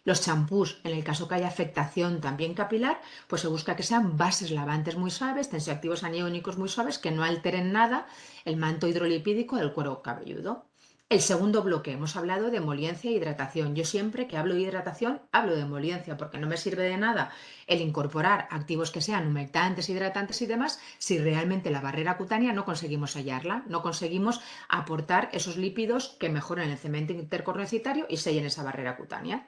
Los champús, en el caso que haya afectación también capilar, pues se busca que sean bases lavantes muy suaves, tensioactivos aniónicos muy suaves, que no alteren nada el manto hidrolipídico del cuero cabelludo. El segundo bloque, hemos hablado de emoliencia e hidratación. Yo siempre que hablo de hidratación, hablo de emoliencia, porque no me sirve de nada el incorporar activos que sean humectantes, hidratantes y demás, si realmente la barrera cutánea no conseguimos sellarla, no conseguimos aportar esos lípidos que mejoren el cemento intercorneocitario y sellen esa barrera cutánea.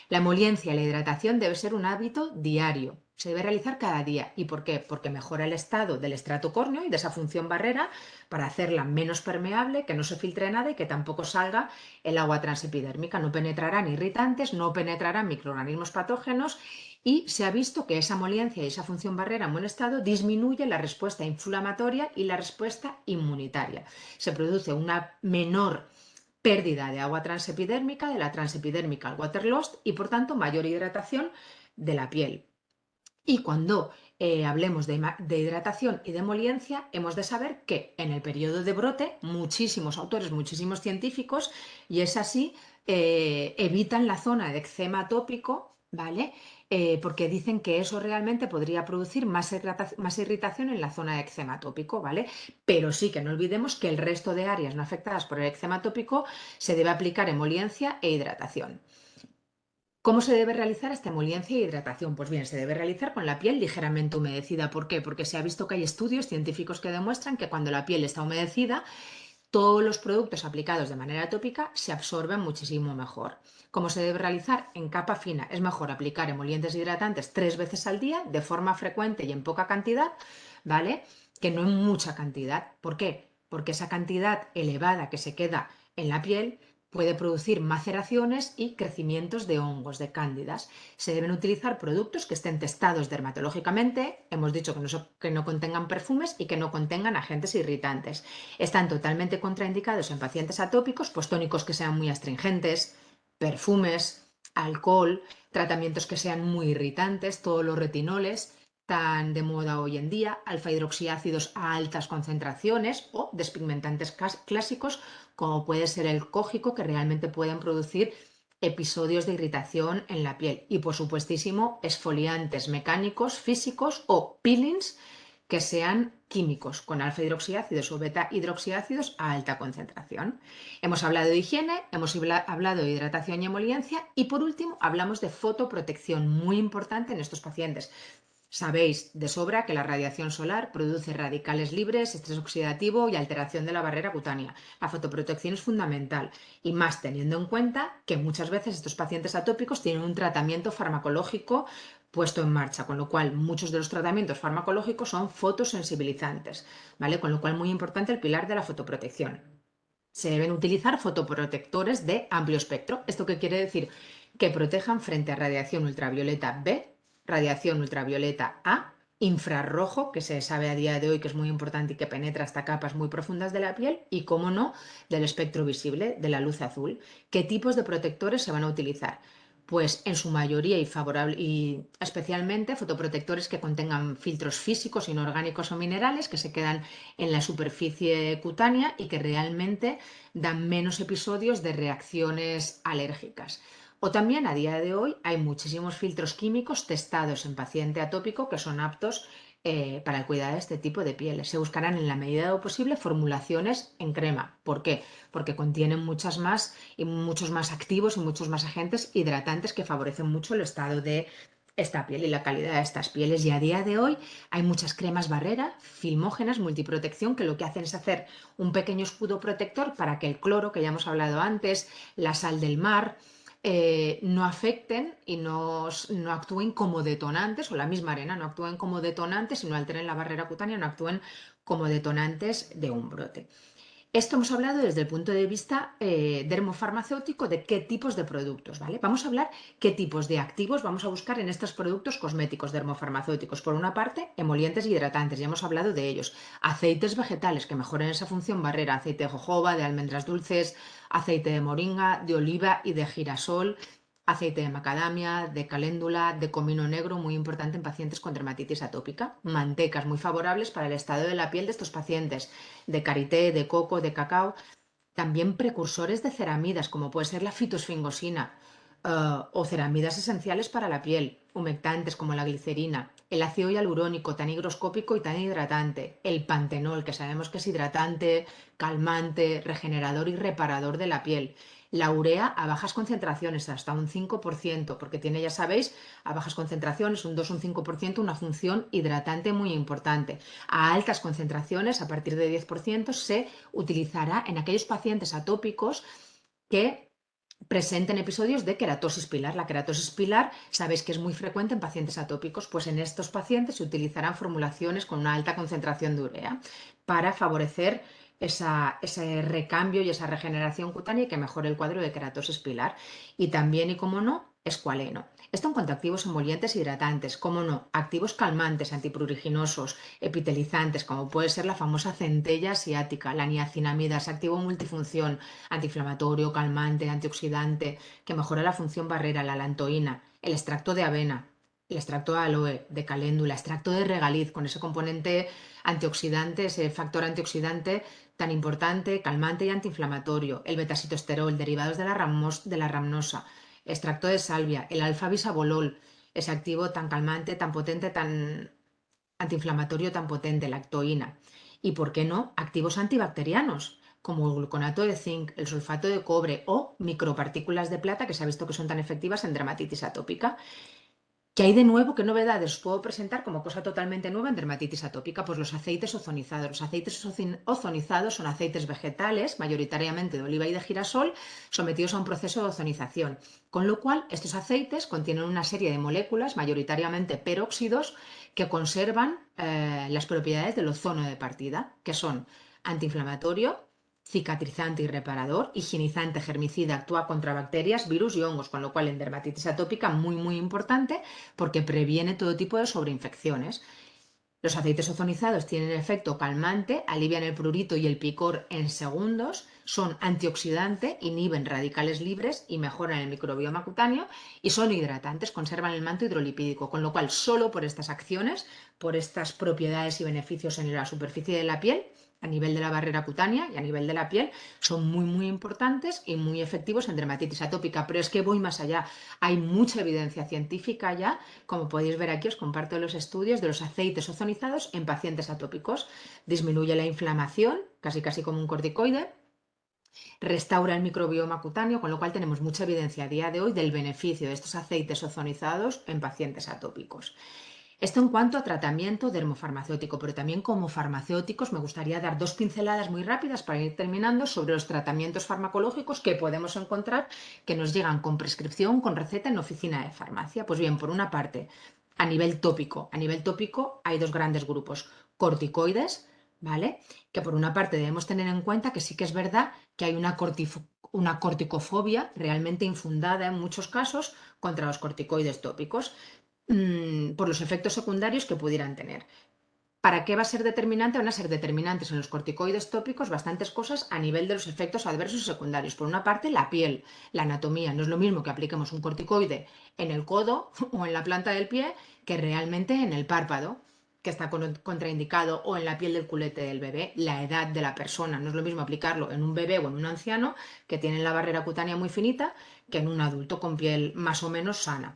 La emoliencia y la hidratación debe ser un hábito diario. Se debe realizar cada día. ¿Y por qué? Porque mejora el estado del estrato córneo y de esa función barrera para hacerla menos permeable, que no se filtre nada y que tampoco salga el agua transepidérmica. No penetrarán irritantes, no penetrarán microorganismos patógenos y se ha visto que esa emoliencia y esa función barrera en buen estado disminuye la respuesta inflamatoria y la respuesta inmunitaria. Se produce una menor pérdida de agua transepidérmica, de la transepidérmica al water loss y por tanto mayor hidratación de la piel. Y cuando hablemos de hidratación y de emoliencia, hemos de saber que en el periodo de brote, muchísimos autores, muchísimos científicos, y es así, evitan la zona de eczema atópico, ¿vale? Porque dicen que eso realmente podría producir más irritación en la zona de eczema atópico, ¿vale? Pero sí que no olvidemos que el resto de áreas no afectadas por el eczema atópico se debe aplicar emoliencia e hidratación. ¿Cómo se debe realizar esta emoliencia y hidratación? Pues bien, se debe realizar con la piel ligeramente humedecida. ¿Por qué? Porque se ha visto que hay estudios científicos que demuestran que cuando la piel está humedecida, todos los productos aplicados de manera tópica se absorben muchísimo mejor. ¿Cómo se debe realizar? En capa fina. Es mejor aplicar emolientes hidratantes 3 veces al día, de forma frecuente y en poca cantidad, ¿vale? Que no en mucha cantidad. ¿Por qué? Porque esa cantidad elevada que se queda en la piel puede producir maceraciones y crecimientos de hongos, de cándidas. Se deben utilizar productos que estén testados dermatológicamente, hemos dicho que no contengan perfumes y que no contengan agentes irritantes. Están totalmente contraindicados en pacientes atópicos, pues tónicos que sean muy astringentes, perfumes, alcohol, tratamientos que sean muy irritantes, todos los retinoles tan de moda hoy en día, alfa hidroxiácidos a altas concentraciones o despigmentantes clásicos como puede ser el cógico, que realmente pueden producir episodios de irritación en la piel. Y por supuestísimo, exfoliantes mecánicos, físicos o peelings que sean químicos, con alfa hidroxiácidos o beta hidroxiácidos a alta concentración. Hemos hablado de higiene, hemos hablado de hidratación y emoliencia y por último hablamos de fotoprotección, muy importante en estos pacientes. Sabéis de sobra que la radiación solar produce radicales libres, estrés oxidativo y alteración de la barrera cutánea. La fotoprotección es fundamental y más teniendo en cuenta que muchas veces estos pacientes atópicos tienen un tratamiento farmacológico puesto en marcha, con lo cual muchos de los tratamientos farmacológicos son fotosensibilizantes, ¿vale? Con lo cual muy importante el pilar de la fotoprotección. Se deben utilizar fotoprotectores de amplio espectro. ¿Esto qué quiere decir? Que protejan frente a radiación ultravioleta B, radiación ultravioleta A, infrarrojo, que se sabe a día de hoy que es muy importante y que penetra hasta capas muy profundas de la piel, y, cómo no, del espectro visible, de la luz azul. ¿Qué tipos de protectores se van a utilizar? Pues en su mayoría y especialmente fotoprotectores que contengan filtros físicos, inorgánicos o minerales que se quedan en la superficie cutánea y que realmente dan menos episodios de reacciones alérgicas. O también a día de hoy hay muchísimos filtros químicos testados en paciente atópico que son aptos para el cuidado de este tipo de pieles. Se buscarán en la medida de lo posible formulaciones en crema. ¿Por qué? Porque contienen muchos más activos y muchos más agentes hidratantes que favorecen mucho el estado de esta piel y la calidad de estas pieles. Y a día de hoy hay muchas cremas barrera, filmógenas, multiprotección, que lo que hacen es hacer un pequeño escudo protector para que el cloro, que ya hemos hablado antes, la sal del mar, no afecten y no actúen como detonantes, o la misma arena no actúen como detonantes y no alteren la barrera cutánea, no actúen como detonantes de un brote. Esto hemos hablado desde el punto de vista dermofarmacéutico de qué tipos de productos, ¿vale? Vamos a hablar qué tipos de activos vamos a buscar en estos productos cosméticos dermofarmacéuticos. Por una parte, emolientes y hidratantes, ya hemos hablado de ellos. Aceites vegetales que mejoren esa función barrera, aceite de jojoba, de almendras dulces, aceite de moringa, de oliva y de girasol, aceite de macadamia, de caléndula, de comino negro, muy importante en pacientes con dermatitis atópica. Mantecas muy favorables para el estado de la piel de estos pacientes, de karité, de coco, de cacao. También precursores de ceramidas, como puede ser la fitosfingosina, o ceramidas esenciales para la piel, humectantes como la glicerina, el ácido hialurónico tan higroscópico y tan hidratante, el pantenol, que sabemos que es hidratante, calmante, regenerador y reparador de la piel. La urea a bajas concentraciones, hasta un 5%, porque tiene, ya sabéis, a bajas concentraciones, un 2 o un 5%, una función hidratante muy importante. A altas concentraciones, a partir de 10%, se utilizará en aquellos pacientes atópicos que presenten episodios de queratosis pilar. La queratosis pilar sabéis que es muy frecuente en pacientes atópicos, pues en estos pacientes se utilizarán formulaciones con una alta concentración de urea para favorecer ese recambio y esa regeneración cutánea y que mejore el cuadro de queratosis pilar. Y también, y como no, escualeno. Esto en cuanto a activos emolientes e hidratantes, como no, activos calmantes, antipruriginosos, epitelizantes, como puede ser la famosa centella asiática, la niacinamida, es activo multifunción, antiinflamatorio, calmante, antioxidante, que mejora la función barrera, la lantoína, el extracto de avena, el extracto de aloe, de caléndula, extracto de regaliz, con ese componente antioxidante, ese factor antioxidante tan importante, calmante y antiinflamatorio, el betasitosterol, derivados de de la ramnosa, extracto de salvia, el alfa-bisabolol, ese activo tan calmante, tan potente, tan antiinflamatorio, tan potente, la actoína. Y, ¿por qué no?, activos antibacterianos, como el gluconato de zinc, el sulfato de cobre o micropartículas de plata, que se ha visto que son tan efectivas en dermatitis atópica. ¿Qué hay de nuevo? ¿Qué novedades os puedo presentar como cosa totalmente nueva en dermatitis atópica? Pues los aceites ozonizados. Los aceites ozonizados son aceites vegetales, mayoritariamente de oliva y de girasol, sometidos a un proceso de ozonización. Con lo cual, estos aceites contienen una serie de moléculas, mayoritariamente peróxidos, que conservan las propiedades del ozono de partida, que son antiinflamatorio, cicatrizante y reparador, higienizante, germicida, actúa contra bacterias, virus y hongos, con lo cual en dermatitis atópica muy importante porque previene todo tipo de sobreinfecciones. Los aceites ozonizados tienen efecto calmante, alivian el prurito y el picor en segundos, son antioxidante, inhiben radicales libres y mejoran el microbioma cutáneo y son hidratantes, conservan el manto hidrolipídico, con lo cual solo por estas acciones, por estas propiedades y beneficios en la superficie de la piel, a nivel de la barrera cutánea y a nivel de la piel, son muy importantes y muy efectivos en dermatitis atópica. Pero es que voy más allá. Hay mucha evidencia científica ya, como podéis ver aquí, os comparto los estudios de los aceites ozonizados en pacientes atópicos. Disminuye la inflamación, casi como un corticoide, restaura el microbioma cutáneo, con lo cual tenemos mucha evidencia a día de hoy del beneficio de estos aceites ozonizados en pacientes atópicos. Esto en cuanto a tratamiento dermofarmacéutico, pero también como farmacéuticos me gustaría dar dos pinceladas muy rápidas para ir terminando sobre los tratamientos farmacológicos que podemos encontrar que nos llegan con prescripción, con receta en oficina de farmacia. Pues bien, por una parte, a nivel tópico hay dos grandes grupos, corticoides, ¿vale? Que por una parte debemos tener en cuenta que sí que es verdad que hay una corticofobia realmente infundada en muchos casos contra los corticoides tópicos por los efectos secundarios que pudieran tener. ¿Para qué va a ser determinante? Van a ser determinantes en los corticoides tópicos bastantes cosas a nivel de los efectos adversos secundarios. Por una parte, la piel, la anatomía. No es lo mismo que apliquemos un corticoide en el codo o en la planta del pie que realmente en el párpado, que está contraindicado, o en la piel del culete del bebé. La edad de la persona. No es lo mismo aplicarlo en un bebé o en un anciano que tiene la barrera cutánea muy finita que en un adulto con piel más o menos sana.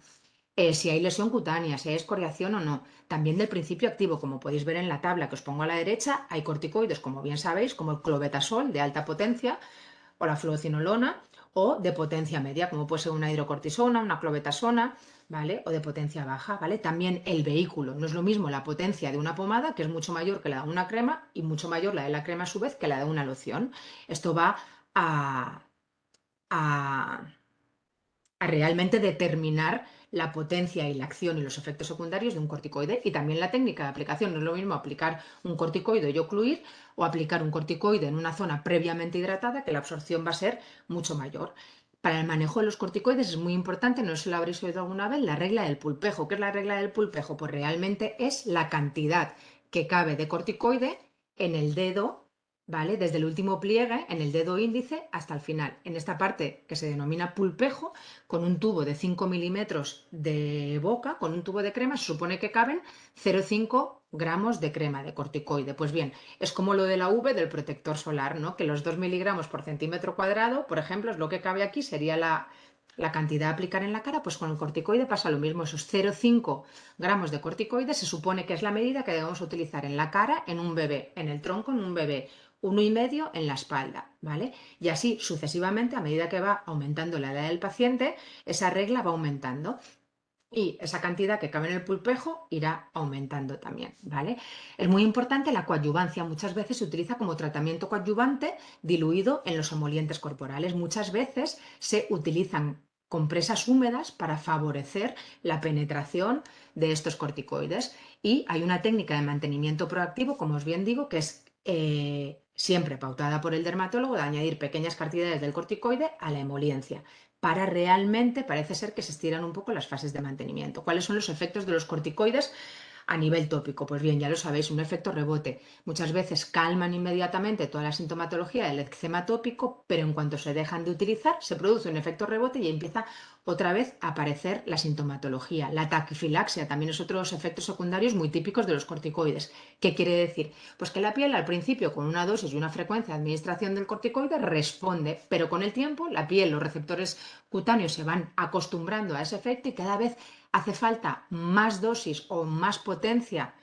Si hay lesión cutánea, si hay escoriación o no. También del principio activo, como podéis ver en la tabla que os pongo a la derecha, hay corticoides, como bien sabéis, como el clobetasol de alta potencia o la fluocinolona, o de potencia media, como puede ser una hidrocortisona, una clobetasona, ¿vale? O de potencia baja, ¿vale? También el vehículo. No es lo mismo la potencia de una pomada, que es mucho mayor que la de una crema, y mucho mayor la de la crema a su vez que la de una loción. Esto va a, a a realmente determinar la potencia y la acción y los efectos secundarios de un corticoide y también la técnica de aplicación. No es lo mismo aplicar un corticoide y ocluir o aplicar un corticoide en una zona previamente hidratada, que la absorción va a ser mucho mayor. Para el manejo de los corticoides es muy importante, no sé si lo habréis oído alguna vez, la regla del pulpejo. ¿Qué es la regla del pulpejo? Pues realmente es la cantidad que cabe de corticoide en el dedo, ¿vale? Desde el último pliegue, en el dedo índice, hasta el final. En esta parte que se denomina pulpejo, con un tubo de 5 milímetros de boca, con un tubo de crema, se supone que caben 0,5 gramos de crema de corticoide. Pues bien, es como lo de la V del protector solar, ¿no? Que los 2 miligramos por centímetro cuadrado, por ejemplo, es lo que cabe aquí, sería la cantidad a aplicar en la cara. Pues con el corticoide pasa lo mismo. Esos 0,5 gramos de corticoide se supone que es la medida que debemos utilizar en la cara en un bebé, en el tronco en un bebé, 1,5 en la espalda, ¿vale? Y así sucesivamente, a medida que va aumentando la edad del paciente, esa regla va aumentando y esa cantidad que cabe en el pulpejo irá aumentando también, ¿vale? Es muy importante la coadyuvancia. Muchas veces se utiliza como tratamiento coadyuvante diluido en los emolientes corporales. Muchas veces se utilizan compresas húmedas para favorecer la penetración de estos corticoides. Y hay una técnica de mantenimiento proactivo, como os bien digo, que es siempre pautada por el dermatólogo, de añadir pequeñas cantidades del corticoide a la emoliencia para realmente, parece ser que se estiran un poco las fases de mantenimiento. ¿Cuáles son los efectos de los corticoides a nivel tópico. Pues bien, ya lo sabéis, un efecto rebote. Muchas veces calman inmediatamente toda la sintomatología del eczema tópico, pero en cuanto se dejan de utilizar, se produce un efecto rebote y empieza otra vez a aparecer la sintomatología. La taquifilaxia también es otro de los efectos secundarios muy típicos de los corticoides. ¿Qué quiere decir? Pues que la piel al principio con una dosis y una frecuencia de administración del corticoide responde, pero con el tiempo la piel, los receptores cutáneos se van acostumbrando a ese efecto y cada vez hace falta más dosis o más potencia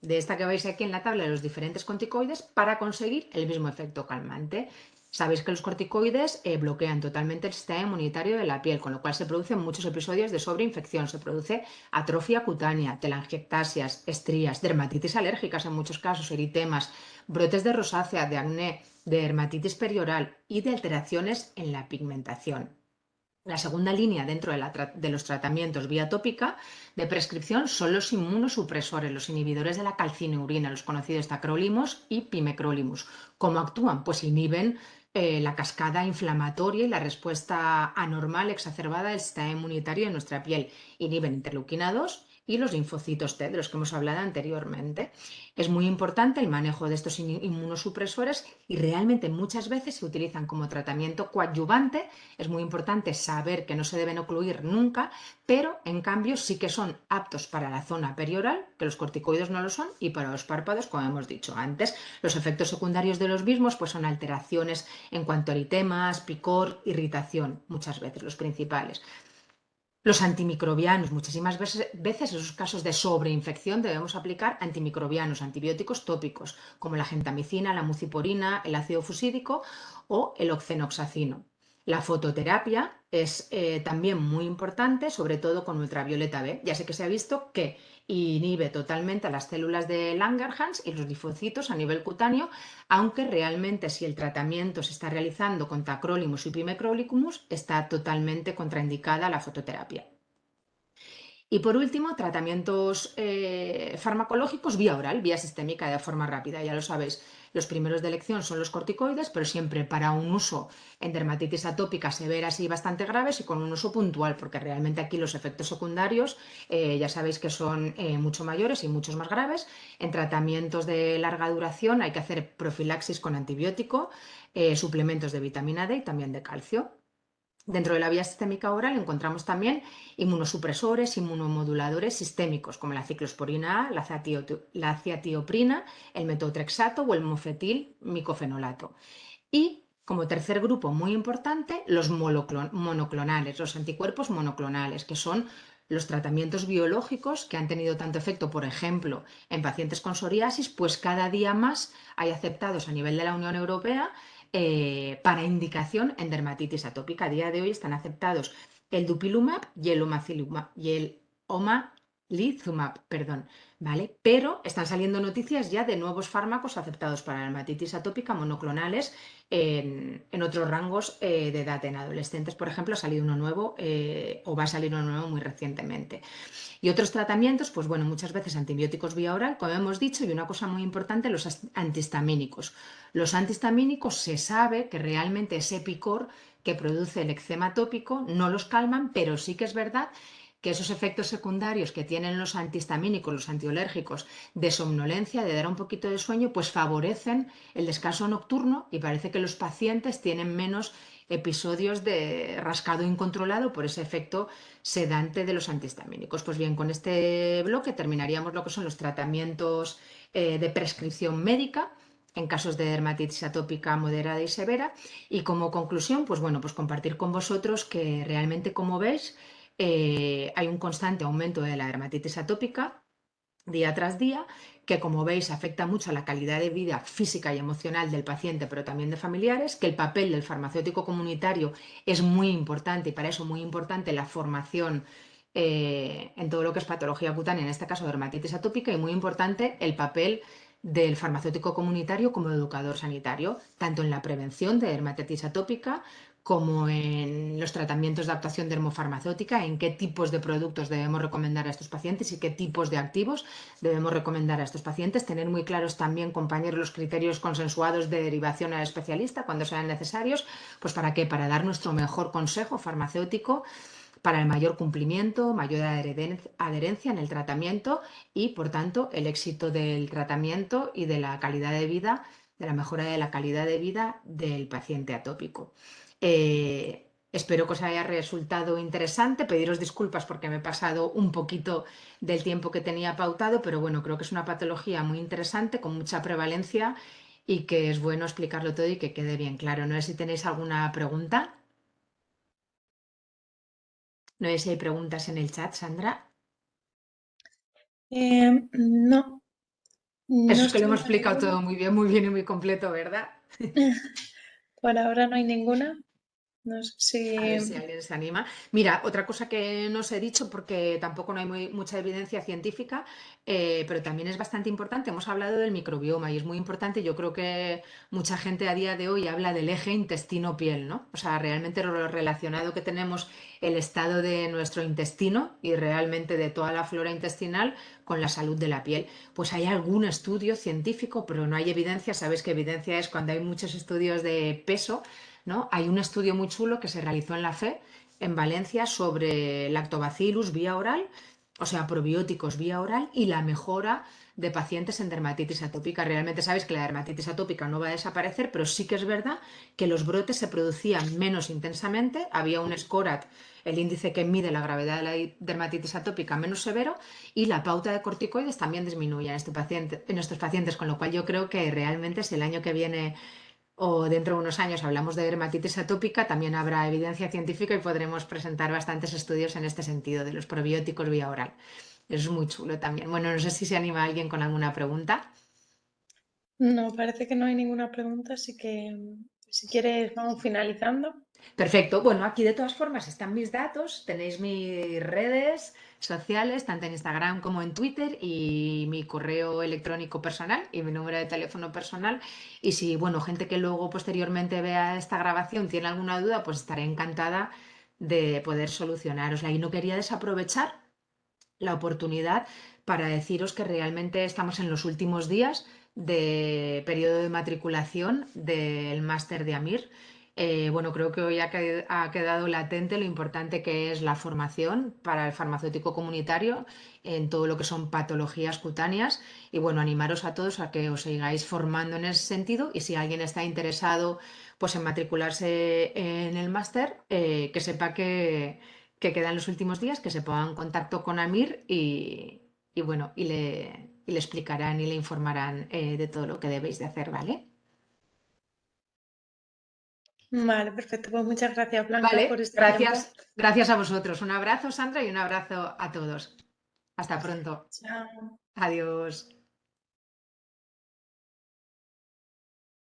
de esta que veis aquí en la tabla de los diferentes corticoides para conseguir el mismo efecto calmante. Sabéis que los corticoides bloquean totalmente el sistema inmunitario de la piel, con lo cual se producen muchos episodios de sobreinfección, se produce atrofia cutánea, telangiectasias, estrías, dermatitis alérgicas en muchos casos, eritemas, brotes de rosácea, de acné, de dermatitis perioral y de alteraciones en la pigmentación. La segunda línea dentro de los tratamientos vía tópica de prescripción son los inmunosupresores, los inhibidores de la calcineurina, los conocidos tacrolimus y pimecrolimus. ¿Cómo actúan? Pues inhiben la cascada inflamatoria y la respuesta anormal exacerbada del sistema inmunitario de nuestra piel. Inhiben interleuquina 2 y los linfocitos T, de los que hemos hablado anteriormente. Es muy importante el manejo de estos inmunosupresores y realmente muchas veces se utilizan como tratamiento coadyuvante. Es muy importante saber que no se deben ocluir nunca, pero en cambio sí que son aptos para la zona perioral, que los corticoides no lo son, y para los párpados, como hemos dicho antes. Los efectos secundarios de los mismos pues son alteraciones en cuanto a eritemas, picor, irritación, muchas veces los principales. Los antimicrobianos, muchísimas veces en esos casos de sobreinfección debemos aplicar antimicrobianos, antibióticos tópicos, como la gentamicina, la muciporina, el ácido fusídico o el oxenoxacino. La fototerapia es también muy importante, sobre todo con ultravioleta B. Ya sé que se ha visto que inhibe totalmente a las células de Langerhans y los linfocitos a nivel cutáneo, aunque realmente si el tratamiento se está realizando con tacrolimus y pimecrolimus está totalmente contraindicada la fototerapia. Y por último, tratamientos farmacológicos vía oral, vía sistémica de forma rápida. Ya lo sabéis, los primeros de elección son los corticoides, pero siempre para un uso en dermatitis atópica severas y bastante graves y con un uso puntual, porque realmente aquí los efectos secundarios ya sabéis que son mucho mayores y muchos más graves. En tratamientos de larga duración hay que hacer profilaxis con antibiótico, suplementos de vitamina D y también de calcio. Dentro de la vía sistémica oral encontramos también inmunosupresores, inmunomoduladores sistémicos como la ciclosporina A, la ciatioprina, el metotrexato o el mofetil micofenolato. Y como tercer grupo muy importante, los monoclonales, los anticuerpos monoclonales, que son los tratamientos biológicos que han tenido tanto efecto, por ejemplo, en pacientes con psoriasis, pues cada día más hay aceptados a nivel de la Unión Europea para indicación en dermatitis atópica. A día de hoy están aceptados el dupilumab y el omalizumab, perdón, ¿vale? Pero están saliendo noticias ya de nuevos fármacos aceptados para la dermatitis atópica monoclonales en otros rangos de edad. En adolescentes, por ejemplo, ha salido uno nuevo o va a salir uno nuevo muy recientemente. Y otros tratamientos, pues bueno, muchas veces antibióticos vía oral, como hemos dicho, y una cosa muy importante, los antihistamínicos. Los antihistamínicos se sabe que realmente ese picor que produce el eczema tópico no los calman, pero sí que es verdad que esos efectos secundarios que tienen los antihistamínicos, los antiolérgicos, de somnolencia, de dar un poquito de sueño, pues favorecen el descanso nocturno y parece que los pacientes tienen menos episodios de rascado incontrolado por ese efecto sedante de los antihistamínicos. Pues bien, con este bloque terminaríamos lo que son los tratamientos de prescripción médica en casos de dermatitis atópica moderada y severa. Y como conclusión, pues bueno, pues compartir con vosotros que realmente, como veis, hay un constante aumento de la dermatitis atópica día tras día, que como veis afecta mucho a la calidad de vida física y emocional del paciente, pero también de familiares, que el papel del farmacéutico comunitario es muy importante y para eso muy importante la formación en todo lo que es patología cutánea, en este caso dermatitis atópica, y muy importante el papel del farmacéutico comunitario como educador sanitario, tanto en la prevención de dermatitis atópica como en los tratamientos de adaptación dermofarmacéutica, en qué tipos de productos debemos recomendar a estos pacientes y qué tipos de activos debemos recomendar a estos pacientes. Tener muy claros también, compañeros, los criterios consensuados de derivación al especialista cuando sean necesarios. ¿Pues para qué? Para dar nuestro mejor consejo farmacéutico para el mayor cumplimiento, mayor adherencia en el tratamiento y, por tanto, el éxito del tratamiento y de la calidad de vida, de la mejora de la calidad de vida del paciente atópico. Espero que os haya resultado interesante. Pediros disculpas porque me he pasado un poquito del tiempo que tenía pautado, pero bueno, creo que es una patología muy interesante, con mucha prevalencia y que es bueno explicarlo todo y que quede bien claro. No sé si tenéis alguna pregunta. No sé si hay preguntas en el chat, Sandra. No, no Eso es que lo estoy hemos viendo explicado ninguna. todo muy bien y muy completo, ¿verdad? Por ahora no hay ninguna. No sé A ver si si... alguien se anima. Mira, otra cosa que no os he dicho, porque tampoco no hay mucha evidencia científica, pero también es bastante importante. Hemos hablado del microbioma y es muy importante. Yo creo que mucha gente a día de hoy habla del eje intestino-piel, ¿no? O sea, realmente lo relacionado que tenemos el estado de nuestro intestino y realmente de toda la flora intestinal con la salud de la piel. Pues hay algún estudio científico, pero no hay evidencia. Sabes que evidencia es cuando hay muchos estudios de peso, ¿no? Hay un estudio muy chulo que se realizó en la FE, en Valencia, sobre lactobacillus vía oral, o sea, probióticos vía oral y la mejora de pacientes en dermatitis atópica. Realmente sabes que la dermatitis atópica no va a desaparecer, pero sí que es verdad que los brotes se producían menos intensamente, había un SCORAT, el índice que mide la gravedad de la dermatitis atópica, menos severo, y la pauta de corticoides también disminuye en estos pacientes, con lo cual yo creo que realmente si el año que viene o dentro de unos años hablamos de dermatitis atópica, también habrá evidencia científica y podremos presentar bastantes estudios en este sentido de los probióticos vía oral. Eso es muy chulo también. Bueno, no sé si se anima alguien con alguna pregunta. No, parece que no hay ninguna pregunta, así que si quieres vamos finalizando. Perfecto. Bueno, aquí de todas formas están mis datos. Tenéis mis redes sociales, tanto en Instagram como en Twitter, y mi correo electrónico personal y mi número de teléfono personal. Y si, bueno, gente que luego posteriormente vea esta grabación tiene alguna duda, pues estaré encantada de poder solucionarosla. Y no quería desaprovechar la oportunidad para deciros que realmente estamos en los últimos días de periodo de matriculación del máster de AMIR. Bueno, creo que hoy ha quedado latente lo importante que es la formación para el farmacéutico comunitario en todo lo que son patologías cutáneas y bueno, animaros a todos a que os sigáis formando en ese sentido y si alguien está interesado pues en matricularse en el máster, que sepa que quedan los últimos días, que se pongan en contacto con Amir y bueno, y le explicarán y le informarán de todo lo que debéis de hacer, ¿vale? Vale, perfecto. Pues muchas gracias, Blanca, por Vale, este tiempo. gracias a vosotros. Un abrazo, Sandra, y un abrazo a todos. Hasta pronto. Chao. Adiós.